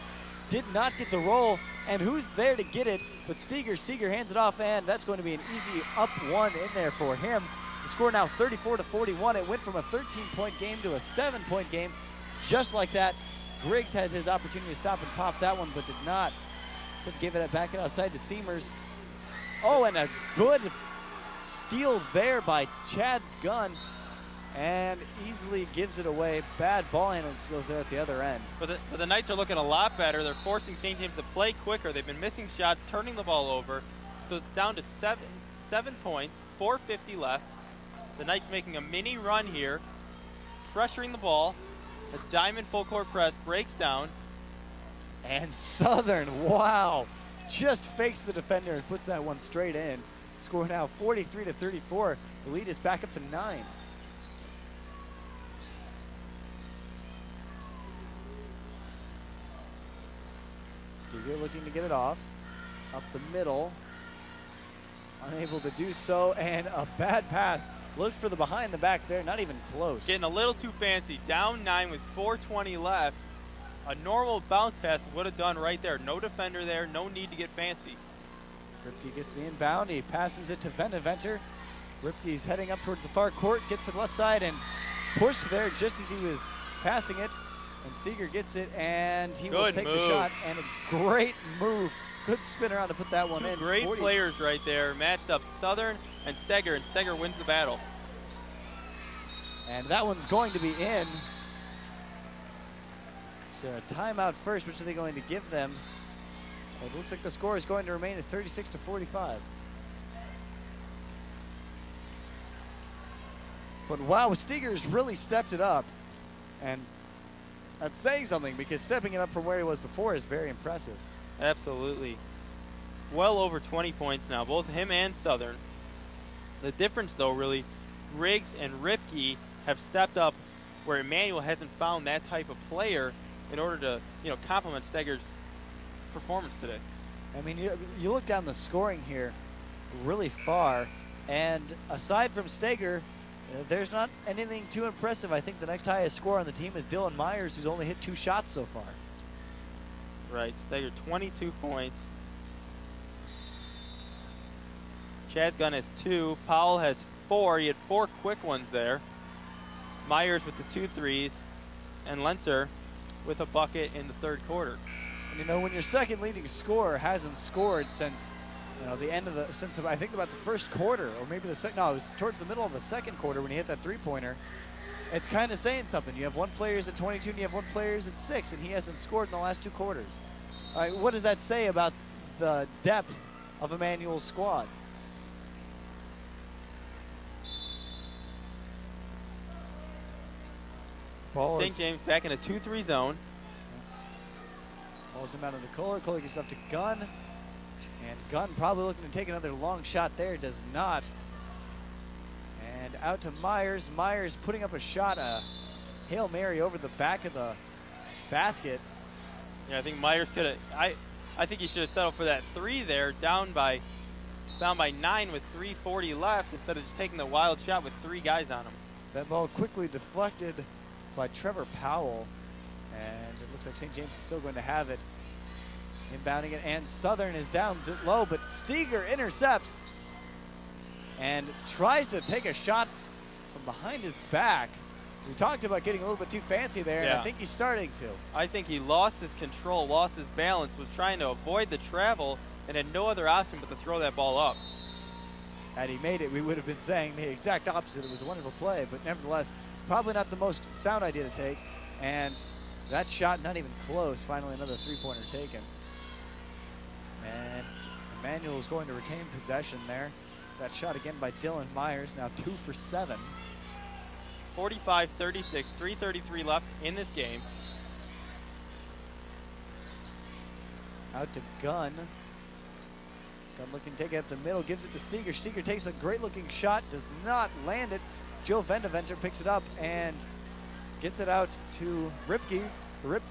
A: Did not get the roll, and who's there to get it but Steger. Steger hands it off, and that's going to be an easy up one in there for him. The score now 34-41. It went from a 13-point game to a 7-point game. Just like that, Griggs has his opportunity to stop and pop that one, but did not. Instead gave it back outside to Seamers. Oh, and a good steal there by Chaz Gunn, and easily gives it away. Bad ball handling skills there at the other end.
B: But the Knights are looking a lot better. They're forcing St. James to play quicker. They've been missing shots, turning the ball over. So it's down to 7 points, 4:50 left. The Knights making a mini run here, pressuring the ball. The diamond full court press breaks down.
A: And Southern, wow, just fakes the defender and puts that one straight in. Score now 43-34. The lead is back up to 9. Steger looking to get it off. Up the middle. Unable to do so, and a bad pass. Looked for the behind the back there, not even close.
B: Getting a little too fancy. Down 9 with 4:20 left. A normal bounce pass would have done right there. No defender there, no need to get fancy.
A: Ripke gets the inbound. He passes it to Veneventer. Ripke's heading up towards the far court, gets to the left side and pushed there just as he was passing it. And Steger gets it, and he will take the shot. And a great move. Good spin around to put that one in.
B: Great players right there. Matched up Southern and Steger wins the battle.
A: And that one's going to be in. So a timeout first. Which are they going to give them? It looks like the score is going to remain at 36-45. But wow, Steger's really stepped it up. And that's saying something, because stepping it up from where he was before is very impressive.
B: Absolutely. Well over 20 points now, both him and Southern. The difference, though, really, Griggs and Ripke have stepped up where Emmanuel hasn't found that type of player in order to, complement Steger's performance today.
A: I mean, you look down the scoring here really far, And aside from Steger, there's not anything too impressive. I think the next highest score on the team is Dylan Myers, who's only hit 2 shots so far.
B: Right, Steger 22 points. Chad's Gunn has 2. Powell has 4. He had 4 quick ones there. Myers with the 2 threes. And Lenzer with a bucket in the 3rd quarter.
A: And, you know, when your second leading scorer hasn't scored since, you know, the end of the, since I think about the 1st quarter, or maybe the second, no, it was towards the middle of the 2nd quarter when he hit that 3-pointer. It's kind of saying something. You have one player's at 22 and you have one player's at 6, and he hasn't scored in the last 2 quarters. All right, what does that say about the depth of Emmanuel's squad?
B: St. James back in a 2-3 zone.
A: Balls him out of the Kohler. Kohler gets up to Gunn. And Gunn probably looking to take another long shot there. Does not. And out to Myers. Myers putting up a shot, a Hail Mary over the back of the basket.
B: Yeah, I think Myers could have. I think he should have settled for that 3 there, down by 9 with 3:40 left, instead of just taking the wild shot with 3 guys on him.
A: That ball quickly deflected by Trevor Powell, and it looks like St. James is still going to have it. Inbounding it, and Southern is down low, but Steger intercepts and tries to take a shot from behind his back. We talked about getting a little bit too fancy there, and I think he's starting to.
B: I think he lost his control, lost his balance, was trying to avoid the travel, and had no other option but to throw that ball up.
A: Had he made it, we would have been saying the exact opposite. It was a wonderful play, but nevertheless, probably not the most sound idea to take. And that shot not even close. Finally, another 3-pointer taken. And Emmanuel is going to retain possession there. That shot again by Dylan Myers, now 2 for 7.
B: 45-36, 3:33 left in this game.
A: Out to Gunn. Gunn looking to take it up the middle, gives it to Steger. Steger takes a great looking shot, does not land it. Joe Vendeventer picks it up and gets it out to Ripke. Rip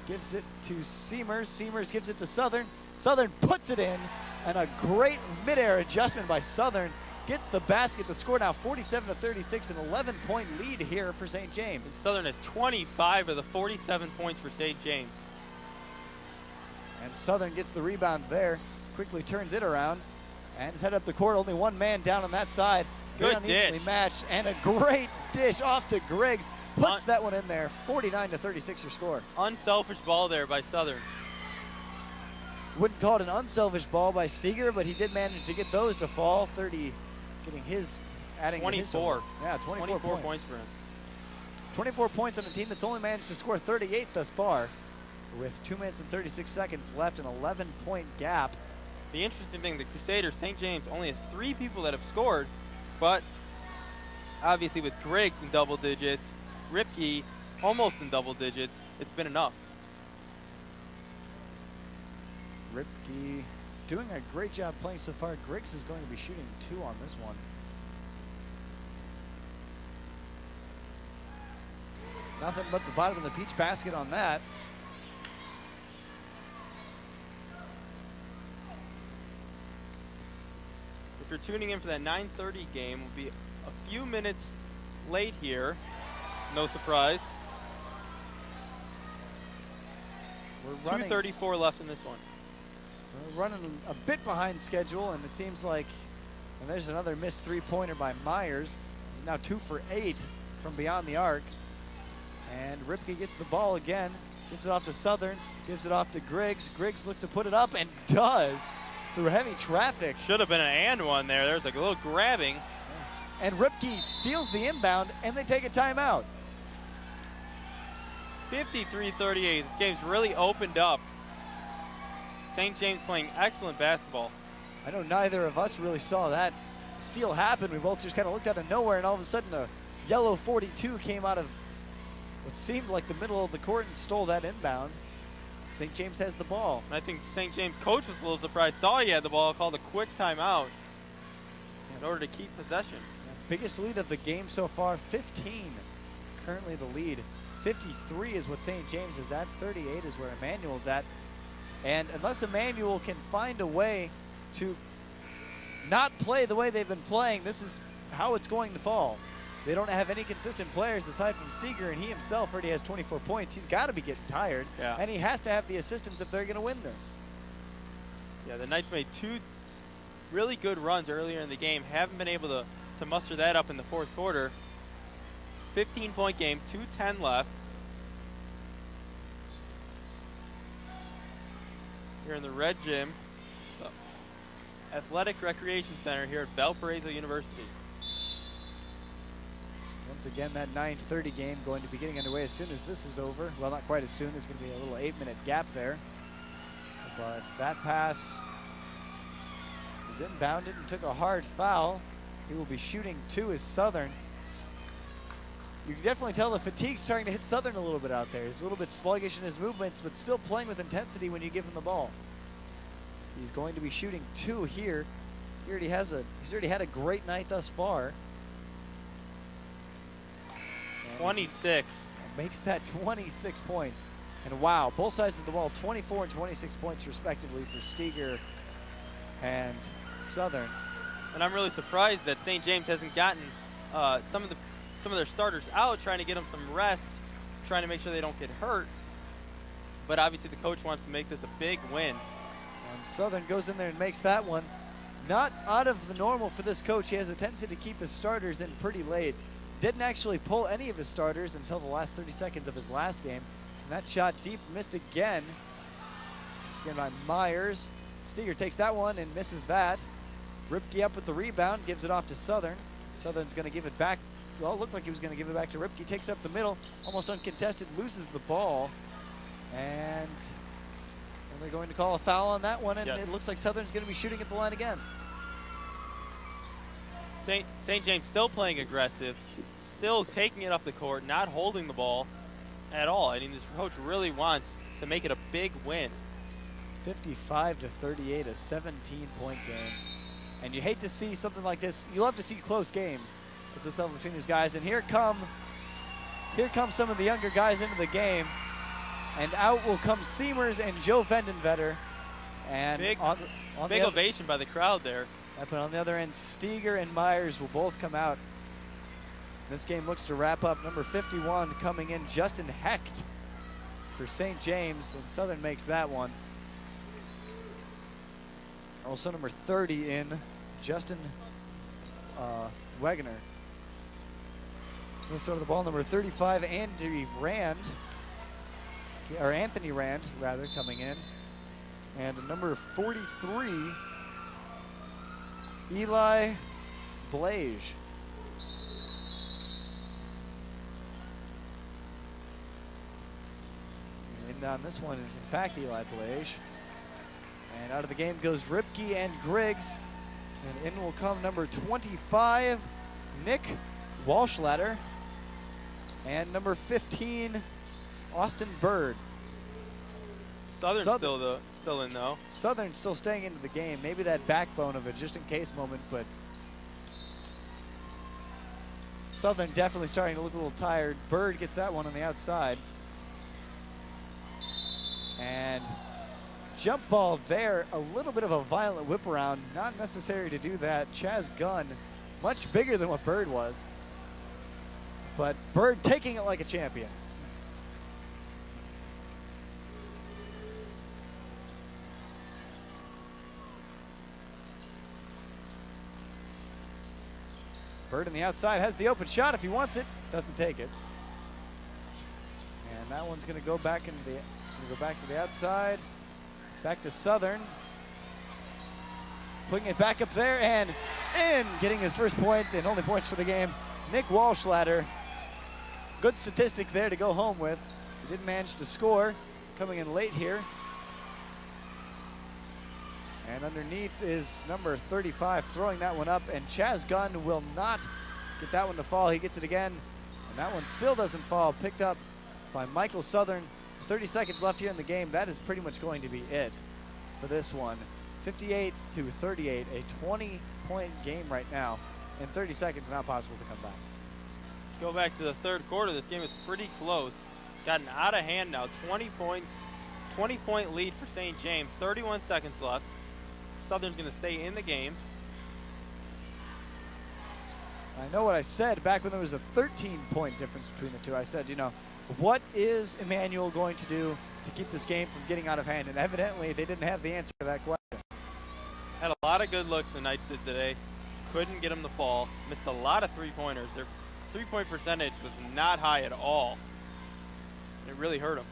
A: gives it to Seamers. Seamers gives it to Southern. Southern puts it in, and a great midair adjustment by Southern gets the basket. The score now 47-36, an 11-point lead here for St. James.
B: Southern has 25 of the 47 points for St. James.
A: And Southern gets the rebound there, quickly turns it around, and is headed up the court. Only one man down on that side.
B: Good dish.
A: Matched, and a great dish off to Griggs. Puts that one in there. 49-36 your score.
B: Unselfish ball there by Southern.
A: Wouldn't call it an unselfish ball by Steger, but he did manage to get those to fall. 30, getting his, adding
B: 24.
A: Yeah, 24
B: points for him.
A: 24 points on a team that's only managed to score 38 thus far, with 2 minutes and 36 seconds left, an 11-point gap.
B: The interesting thing, the Crusaders, St. James only has 3 people that have scored, but obviously with Griggs in double digits, Ripke almost in double digits, it's been enough.
A: Ripke doing a great job playing so far. Griggs is going to be shooting 2 on this one. Nothing but the bottom of the peach basket on that.
B: If you're tuning in for that 9:30 game, we'll be a few minutes late here. No surprise.
A: We're running
B: 2:34 left in this one.
A: We're running a bit behind schedule, and it seems like, and there's another missed 3-pointer by Myers. He's now 2 for 8 from beyond the arc. And Ripke gets the ball again, gives it off to Southern, gives it off to Griggs. Griggs looks to put it up and does through heavy traffic.
B: Should have been an and one there. There's like a little grabbing.
A: And Ripke steals the inbound, and they take a timeout.
B: 53-38. This game's really opened up. St. James playing excellent basketball.
A: I know neither of us really saw that steal happen. We both just kind of looked out of nowhere, and all of a sudden a yellow 42 came out of what seemed like the middle of the court and stole that inbound. St. James has the ball.
B: And I think St. James coach was a little surprised, saw he had the ball, called a quick timeout in order to keep possession.
A: Biggest lead of the game so far, 15. Currently the lead. 53 is what St. James is at. 38 is where Emmanuel's at. And unless Emmanuel can find a way to not play the way they've been playing, this is how it's going to fall. They don't have any consistent players aside from Steger, and he himself already has 24 points. He's got to be getting tired, and he has to have the assistance if they're going to win this.
B: Yeah, the Knights made 2 really good runs earlier in the game. Haven't been able to muster that up in the fourth quarter. 15-point game, 2:10 left. Here in the Red Gym, the Athletic Recreation Center here at Valparaiso University.
A: Once again, that 9:30 game going to be getting underway as soon as this is over. Well, not quite as soon. There's going to be a little 8-minute gap there. But that pass was inbounded and took a hard foul. He will be shooting 2 as Southern. You can definitely tell the fatigue's starting to hit Southern a little bit out there. He's a little bit sluggish in his movements, but still playing with intensity when you give him the ball. He's going to be shooting 2 here. He's already had a great night thus far.
B: 26.
A: Makes that 26 points. And wow, both sides of the ball, 24 and 26 points respectively for Steger and Southern.
B: And I'm really surprised that St. James hasn't gotten some of their starters out, trying to get them some rest, trying to make sure they don't get hurt. But obviously the coach wants to make this a big win.
A: And Southern goes in there and makes that one. Not out of the normal for this coach. He has a tendency to keep his starters in pretty late. Didn't actually pull any of his starters until the last 30 seconds of his last game. And that shot deep, missed again. It's again by Myers. Steger takes that one and misses that. Ripke up with the rebound, gives it off to Southern. Southern's going to give it back. Well, it looked like he was going to give it back to Ripke. Takes up the middle, almost uncontested, loses the ball. And they're going to call a foul on that one, and it looks like Southern's going to be shooting at the line again.
B: St. James still playing aggressive, still taking it up the court, not holding the ball at all. I mean, this coach really wants to make it a big win.
A: 55-38, a 17-point game. And you hate to see something like this. You love to see close games at this level between these guys. And here come some of the younger guys into the game. And out will come Seamers and Joe Vendenvetter. And
B: big ovation by the crowd there.
A: But on the other end, Steger and Myers will both come out. This game looks to wrap up. Number 51 coming in, Justin Hecht for St. James, and Southern makes that one. Also number 30 in, Justin Wegener. Let's start with the ball. Number 35, Anthony Rand, coming in. And number 43, Eli Blage. And on this one is in fact Eli Blage. And out of the game goes Ripke and Griggs. And in will come number 25, Nick Walschlatter. And number 15, Austin Bird.
B: Southern's still in though.
A: Southern's still staying into the game. Maybe that backbone of a just in case moment, but Southern definitely starting to look a little tired. Bird gets that one on the outside. And jump ball there, a little bit of a violent whip around. Not necessary to do that. Chaz Gunn, much bigger than what Bird was. But Bird taking it like a champion. Bird on the outside has the open shot if he wants it. Doesn't take it. And that one's going to go back to the outside. Back to Southern. Putting it back up there and in, getting his first points and only points for the game. Nick Walschlatter. Good statistic there to go home with. He didn't manage to score. Coming in late here. And underneath is number 35 throwing that one up, and Chaz Gunn will not get that one to fall. He gets it again, and that one still doesn't fall. Picked up by Michael Southern. 30 seconds left here in the game. That is pretty much going to be it for this one. 58-38, a 20-point game right now. In 30 seconds, not possible to come back.
B: Go back to the third quarter. This game is pretty close. Gotten out of hand now. 20-point lead for St. James. 31 seconds left. Southern's going to stay in the game.
A: I know what I said back when there was a 13-point difference between the two. I said, you know, what is Emmanuel going to do to keep this game from getting out of hand? And evidently, they didn't have the answer to that question.
B: Had a lot of good looks the Knights did today. Couldn't get them to fall. Missed a lot of three-pointers. Their three-point percentage was not high at all. It really hurt them.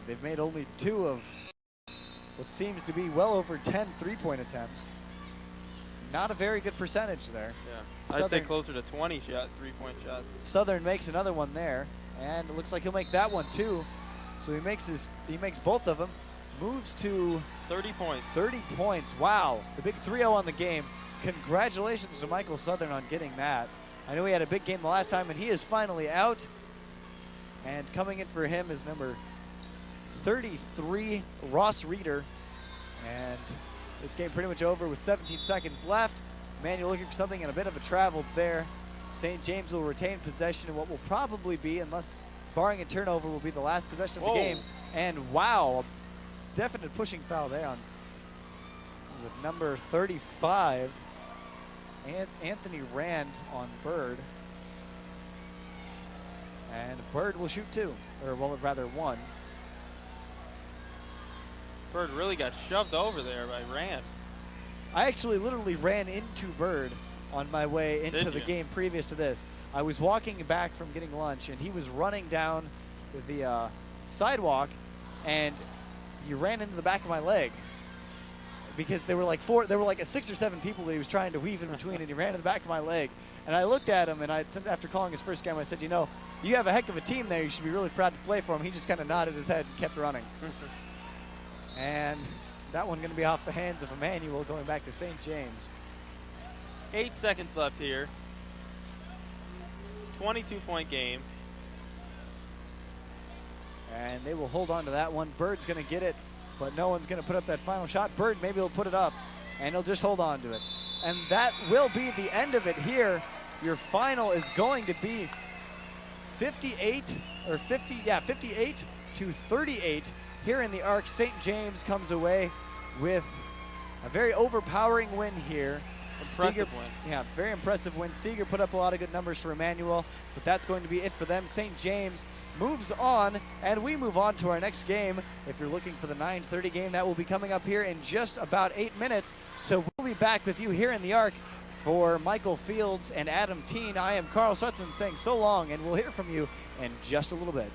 A: They've made only 2 of what seems to be well over 10 three-point attempts. Not a very good percentage there.
B: Yeah, I'd say closer to 20 three-point shots.
A: Southern makes another one there, and it looks like he'll make that one too. So he makes both of them. Moves to
B: 30 points.
A: 30 points. Wow, the big 3-0 on the game. Congratulations to Michael Southern on getting that. I know he had a big game the last time, and he is finally out. And coming in for him is number 33, Ross Reeder. And this game pretty much over with 17 seconds left. Emmanuel looking for something and a bit of a travel there. St. James will retain possession in what will probably be, unless barring a turnover, will be the last possession of the game. And wow, a definite pushing foul there on was it number 35, Anthony Rand on Bird. And Bird will shoot 2, or well, rather 1.
B: Bird really got shoved over there by Rand.
A: I actually literally ran into Bird on my way into the game previous to this. I was walking back from getting lunch, and he was running down the sidewalk, and he ran into the back of my leg because there were like 6 or 7 people that he was trying to weave in between, and he ran to the back of my leg. And I looked at him, and after calling his first game, I said, you know, you have a heck of a team there. You should be really proud to play for him. He just kind of nodded his head and kept running. And that one going to be off the hands of Emmanuel, going back to St. James.
B: 8 seconds left here. 22-point game.
A: And they will hold on to that one. Bird's going to get it, but no one's going to put up that final shot. Bird, maybe he'll put it up, and he'll just hold on to it. And that will be the end of it here. Your final is going to be 58 to 38 here in the Arc. St. James comes away with a very overpowering win here.
B: Impressive win.
A: Yeah, very impressive win. Steger put up a lot of good numbers for Emmanuel, but that's going to be it for them. St. James moves on, and we move on to our next game. If you're looking for the 9:30 game, that will be coming up here in just about 8 minutes. So we'll be back with you here in the Arc. For Michael Fields and Adam Teen, I am Carl Sutzman saying so long, and we'll hear from you in just a little bit.